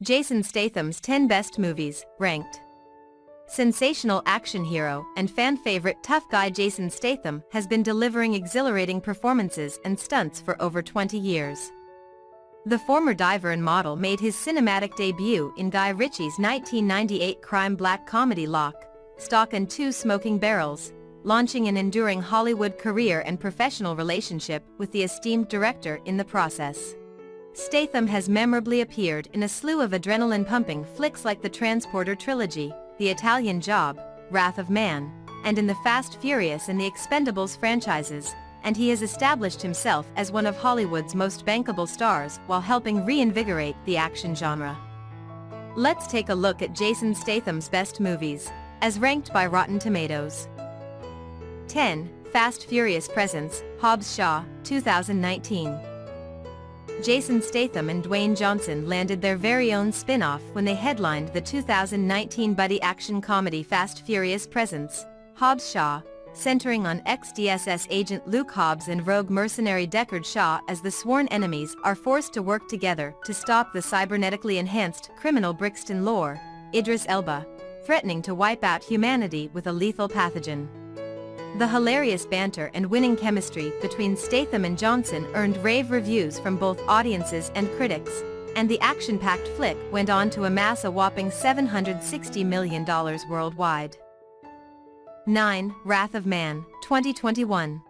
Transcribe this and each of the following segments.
Jason Statham's 10 Best Movies, ranked. Sensational action hero and fan favorite tough guy Jason Statham has been delivering exhilarating performances and stunts for over 20 years. The former diver and model made his cinematic debut in Guy Ritchie's 1998 crime black comedy Lock, Stock and Two Smoking Barrels, launching an enduring Hollywood career and professional relationship with the esteemed director in the process. Statham has memorably appeared in a slew of adrenaline-pumping flicks like the Transporter trilogy, The Italian Job, Wrath of Man, and in the Fast, Furious and the Expendables franchises, and he has established himself as one of Hollywood's most bankable stars while helping reinvigorate the action genre. Let's take a look at Jason Statham's best movies, as ranked by Rotten Tomatoes. 10. Fast Furious Presents, Hobbs 2019. Jason Statham and Dwayne Johnson landed their very own spin-off when they headlined the 2019 buddy action comedy Fast Furious Presents, Hobbs centering on ex-DSS agent Luke Hobbs and rogue mercenary Deckard Shaw as the sworn enemies are forced to work together to stop the cybernetically enhanced criminal Brixton Lore, Idris Elba, threatening to wipe out humanity with a lethal pathogen. The hilarious banter and winning chemistry between Statham and Johnson earned rave reviews from both audiences and critics, and the action-packed flick went on to amass a whopping $760 million worldwide. 9. Wrath of Man, 2021.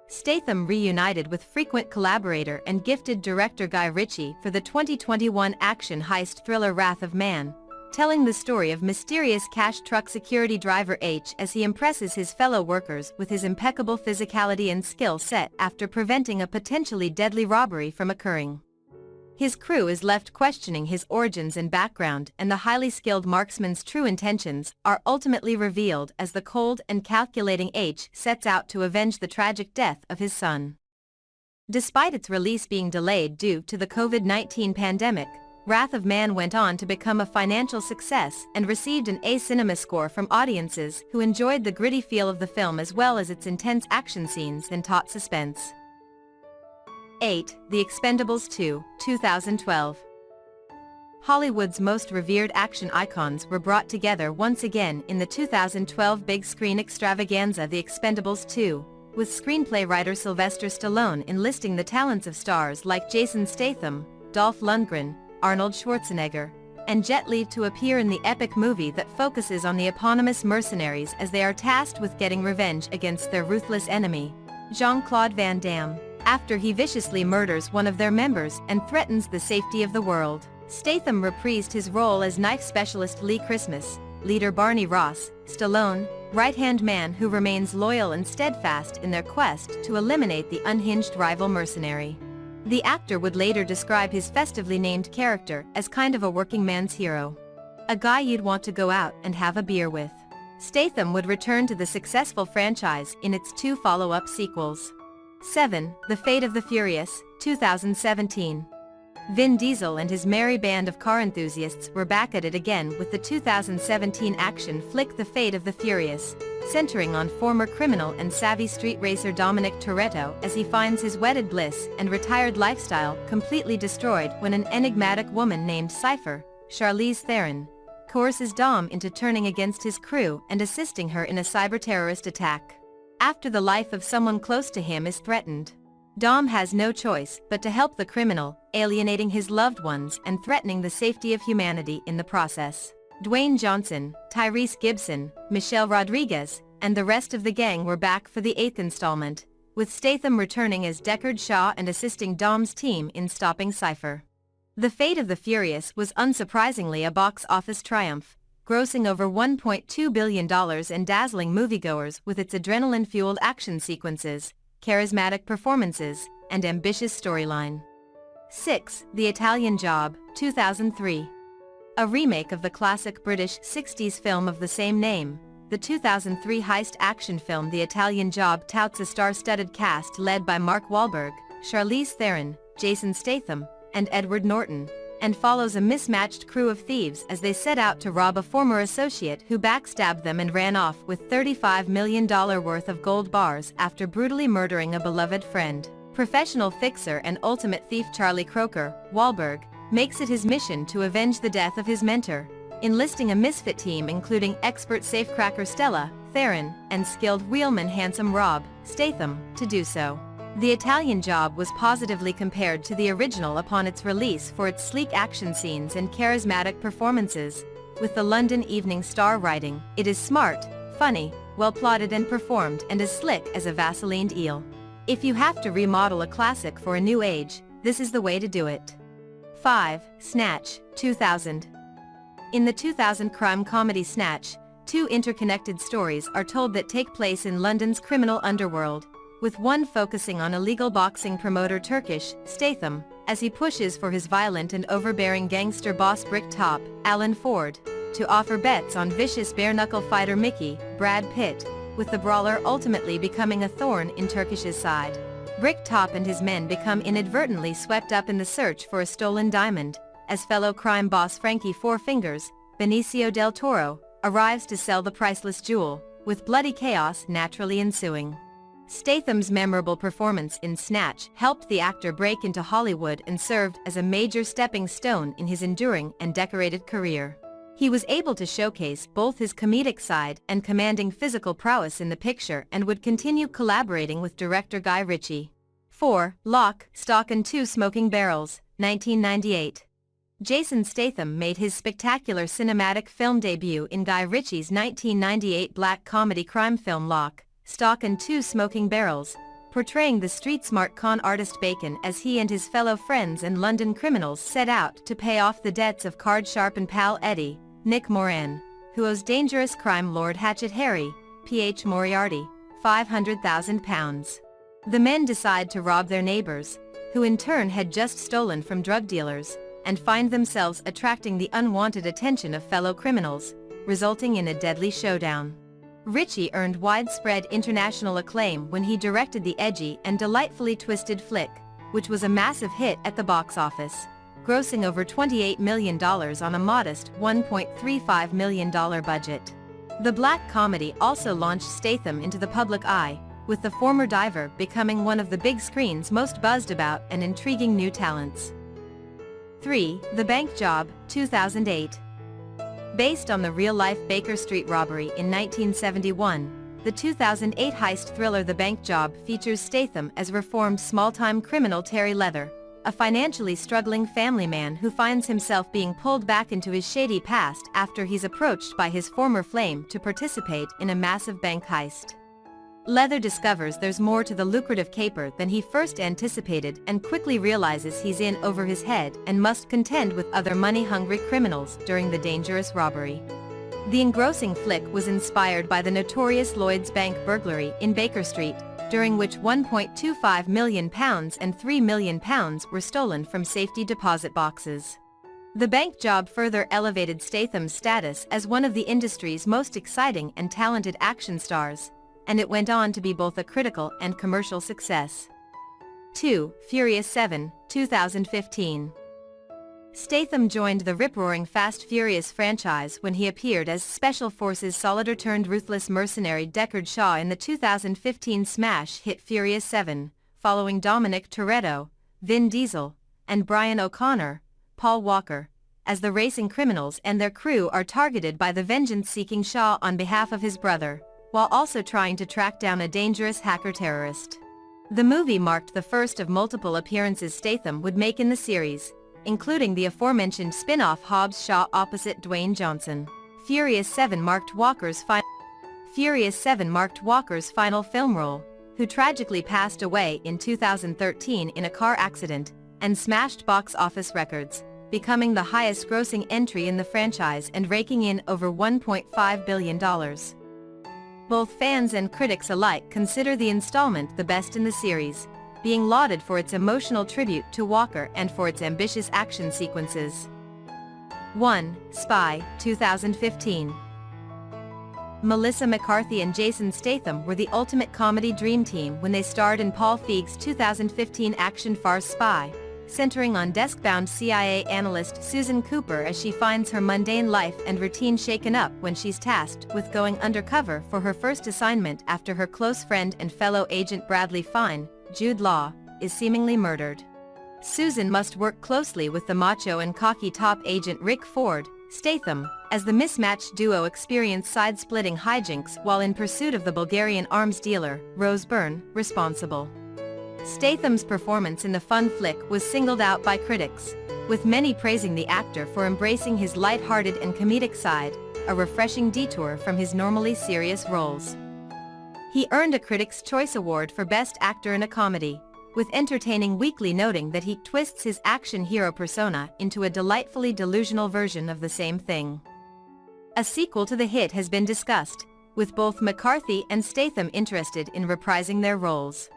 Statham reunited with frequent collaborator and gifted director Guy Ritchie for the 2021 action heist thriller Wrath of Man, telling the story of mysterious cash truck security driver H as he impresses his fellow workers with his impeccable physicality and skill set after preventing a potentially deadly robbery from occurring. His crew is left questioning his origins and background, and the highly skilled marksman's true intentions are ultimately revealed as the cold and calculating H sets out to avenge the tragic death of his son. Despite its release being delayed due to the COVID-19 pandemic, Wrath of Man went on to become a financial success and received an A cinema score from audiences who enjoyed the gritty feel of the film as well as its intense action scenes and taut suspense. 8. The Expendables 2, 2012. Hollywood's most revered action icons were brought together once again in the 2012 big screen extravaganza The Expendables 2, with screenplay writer Sylvester Stallone enlisting the talents of stars like Jason Statham, Dolph Lundgren, Arnold Schwarzenegger, and Jet Li to appear in the epic movie that focuses on the eponymous mercenaries as they are tasked with getting revenge against their ruthless enemy, Jean-Claude Van Damme, after he viciously murders one of their members and threatens the safety of the world. Statham reprised his role as knife specialist Lee Christmas, leader Barney Ross, Stallone, right-hand man who remains loyal and steadfast in their quest to eliminate the unhinged rival mercenary. The actor would later describe his festively named character as kind of a working man's hero. A guy you'd want to go out and have a beer with. Statham would return to the successful franchise in its 2 follow-up sequels. 7. The Fate of the Furious, 2017. Vin Diesel and his merry band of car enthusiasts were back at it again with the 2017 action flick The Fate of the Furious, centering on former criminal and savvy street racer Dominic Toretto as he finds his wedded bliss and retired lifestyle completely destroyed when an enigmatic woman named Cypher, Charlize Theron, coerces Dom into turning against his crew and assisting her in a cyber-terrorist attack. After the life of someone close to him is threatened, Dom has no choice but to help the criminal, alienating his loved ones and threatening the safety of humanity in the process. Dwayne Johnson, Tyrese Gibson, Michelle Rodriguez, and the rest of the gang were back for the 8th installment, with Statham returning as Deckard Shaw and assisting Dom's team in stopping Cypher. The Fate of the Furious was unsurprisingly a box office triumph, grossing over $1.2 billion and dazzling moviegoers with its adrenaline-fueled action sequences, charismatic performances, and ambitious storyline. 6. The Italian Job, 2003. A remake of the classic British 60s film of the same name, the 2003 heist action film The Italian Job touts a star-studded cast led by Mark Wahlberg, Charlize Theron, Jason Statham, and Edward Norton, and follows a mismatched crew of thieves as they set out to rob a former associate who backstabbed them and ran off with $35 million worth of gold bars after brutally murdering a beloved friend. Professional fixer and ultimate thief Charlie Croker, Wahlberg, makes it his mission to avenge the death of his mentor, enlisting a misfit team including expert safecracker Stella, Theron, and skilled wheelman handsome Rob, Statham, to do so. The Italian Job was positively compared to the original upon its release for its sleek action scenes and charismatic performances, with the London Evening Star writing, "It is smart, funny, well plotted and performed and as slick as a Vaselined eel. If you have to remodel a classic for a new age, this is the way to do it." 5. Snatch, 2000. In the 2000 crime comedy Snatch, two interconnected stories are told that take place in London's criminal underworld, with one focusing on illegal boxing promoter Turkish, Statham, as he pushes for his violent and overbearing gangster boss Bricktop, Alan Ford, to offer bets on vicious bare-knuckle fighter Mickey, Brad Pitt, with the brawler ultimately becoming a thorn in Turkish's side. Bricktop and his men become inadvertently swept up in the search for a stolen diamond, as fellow crime boss Frankie Four Fingers, Benicio del Toro, arrives to sell the priceless jewel, with bloody chaos naturally ensuing. Statham's memorable performance in Snatch helped the actor break into Hollywood and served as a major stepping stone in his enduring and decorated career. He was able to showcase both his comedic side and commanding physical prowess in the picture and would continue collaborating with director Guy Ritchie. 4. Lock, Stock and Two Smoking Barrels, 1998. Jason Statham made his spectacular cinematic film debut in Guy Ritchie's 1998 black comedy crime film Lock, Stock and Two Smoking Barrels, portraying the street-smart con artist Bacon as he and his fellow friends and London criminals set out to pay off the debts of card-sharp and pal Eddie, Nick Moran, who owes dangerous crime lord Hatchet Harry, P.H. Moriarty, £500,000. The men decide to rob their neighbors, who in turn had just stolen from drug dealers, and find themselves attracting the unwanted attention of fellow criminals, resulting in a deadly showdown. Ritchie earned widespread international acclaim when he directed the edgy and delightfully twisted flick, which was a massive hit at the box office, grossing over $28 million on a modest $1.35 million budget. The black comedy also launched Statham into the public eye, with the former diver becoming one of the big screen's most buzzed about and intriguing new talents. 3. The Bank Job, 2008. Based on the real-life Baker Street robbery in 1971, the 2008 heist thriller The Bank Job features Statham as reformed small-time criminal Terry Leather, a financially struggling family man who finds himself being pulled back into his shady past after he's approached by his former flame to participate in a massive bank heist. Leather discovers there's more to the lucrative caper than he first anticipated and quickly realizes he's in over his head and must contend with other money-hungry criminals during the dangerous robbery. The engrossing flick was inspired by the notorious Lloyd's Bank burglary in Baker Street, during which £1.25 million and £3 million were stolen from safety deposit boxes. The Bank Job further elevated Statham's status as one of the industry's most exciting and talented action stars, and it went on to be both a critical and commercial success. 2. Furious 7, 2015. Statham joined the rip-roaring Fast Furious franchise when he appeared as Special Forces solider-turned-ruthless mercenary Deckard Shaw in the 2015 smash hit Furious 7, following Dominic Toretto, Vin Diesel, and Brian O'Connor, Paul Walker, as the racing criminals and their crew are targeted by the vengeance-seeking Shaw on behalf of his brother, while also trying to track down a dangerous hacker terrorist. The movie marked the first of multiple appearances Statham would make in the series, including the aforementioned spin-off Hobbs Shaw opposite Dwayne Johnson. Furious 7 marked Walker's final film role, who tragically passed away in 2013 in a car accident, and smashed box office records, becoming the highest-grossing entry in the franchise and raking in over $1.5 billion. Both fans and critics alike consider the installment the best in the series, being lauded for its emotional tribute to Walker and for its ambitious action sequences. 1. Spy, 2015. Melissa McCarthy and Jason Statham were the ultimate comedy dream team when they starred in Paul Feig's 2015 action farce Spy, centering on desk-bound CIA analyst Susan Cooper as she finds her mundane life and routine shaken up when she's tasked with going undercover for her first assignment after her close friend and fellow agent Bradley Fine, Jude Law, is seemingly murdered. Susan must work closely with the macho and cocky top agent Rick Ford, Statham, as the mismatched duo experience side-splitting hijinks while in pursuit of the Bulgarian arms dealer, Rose Byrne, responsible. Statham's performance in the fun flick was singled out by critics, with many praising the actor for embracing his light-hearted and comedic side, a refreshing detour from his normally serious roles. He earned a Critics' Choice Award for Best Actor in a Comedy, with Entertaining Weekly noting that he twists his action hero persona into a delightfully delusional version of the same thing. A sequel to the hit has been discussed, with both McCarthy and Statham interested in reprising their roles.